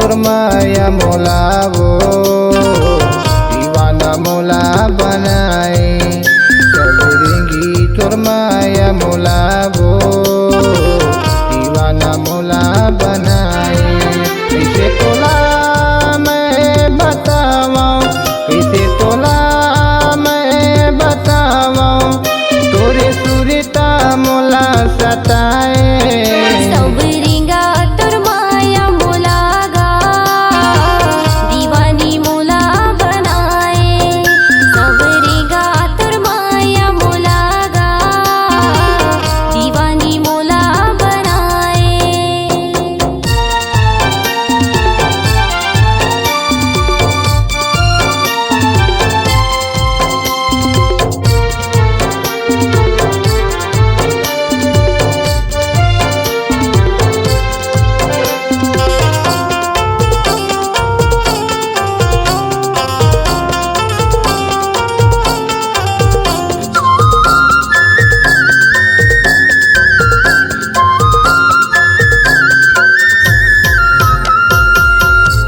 तोर माया मोला वो दीवाना मोला बनाए। सवरेंगी तोर माया मोला वो दीवाना मोला बनाए। कैसे तोला मैं बताऊं, कैसे तोला मैं बताऊं, तोरे सुरता मोला सताए। सवरेंगा तोर माया मोला गा दीवानी मोला बनाए। सवरेंगा तोर माया मोला गा दीवानी मोला बनाए।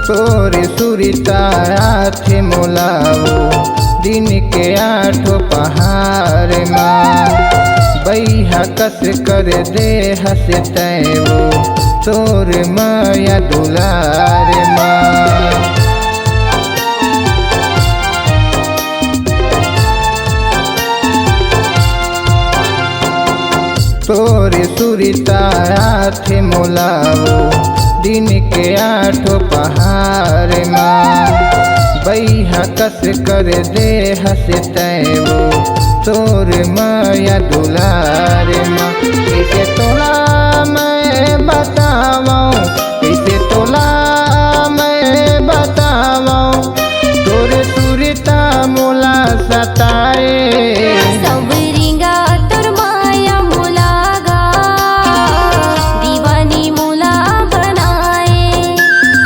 तोरे सुरता आथे मोलाओ दिन के आठों पहाड़ माँ। बैहा कस कर दे हस तैवो तोर माया दुलार माँ। तोरे सुरता आथे मोलाओ दिन के आठों पहाड़ माँ। बैहा कस कर दे हस तैवो तोर माया दुलार माँ। कैसे तोला मैं बताऊं, कैसे तोला मैं बताऊं, तोरे सुरता मोला सताए। सवरेंगा तोर माया मोला गा दीवानी मोला बनाए।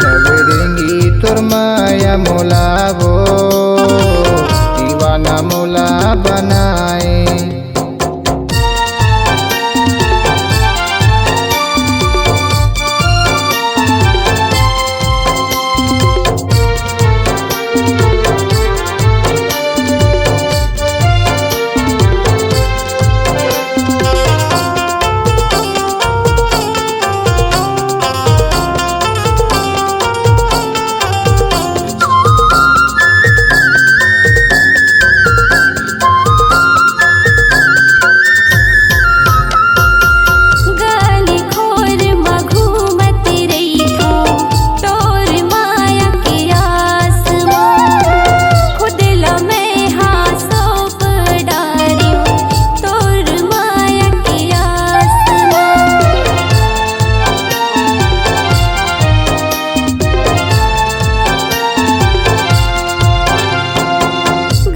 सवरेंगी तोर माया मोला वो दीवाना मोला बनाए। गाली खोर मघुमत रही थो तोर माया के आस माँ। खुद ला मैं हासो डारियो तोर माया के आस माँ।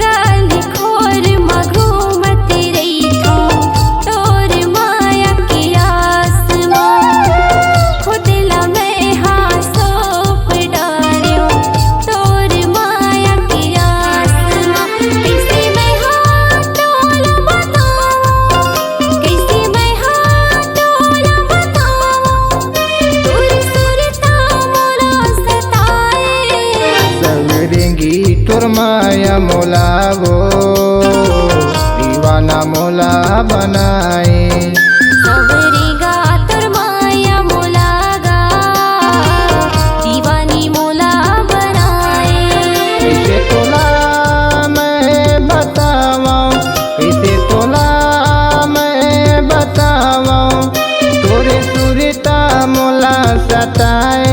गाली खोर मघुमत रही थो तोर माया के आस माँ। खुद ला मैं हासो डारियो तोर माया के आस माँ। कैसे मैं हाथोला बताऊं, कैसे मैं हाथोला बताऊं, तोर सुरता मोला सताए। सवरेंगी तोर माया मोला वो दीवाना मोला बनाए। सवरेंगा तोर माया मोला गा दीवानी मोला बनाए। कैसे तोला मैं बताऊं, कैसे तोला मैं बताऊं, तोरे सुरता मोला सताए।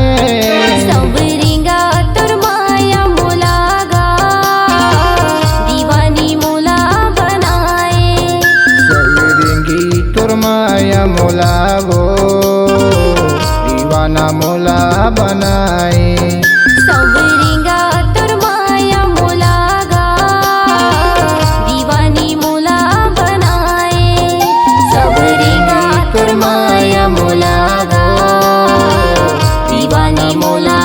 सवरेंगा तोर माया मोला गा दीवानी मोला बनाए। सवरेंगी तोर माया मोला वो दीवाना मोला बनाए। सवरेंगा तोर माया मोला गा दीवानी मोला बनाए। सवरेंगा तोर माया मोला गा दीवानी मोला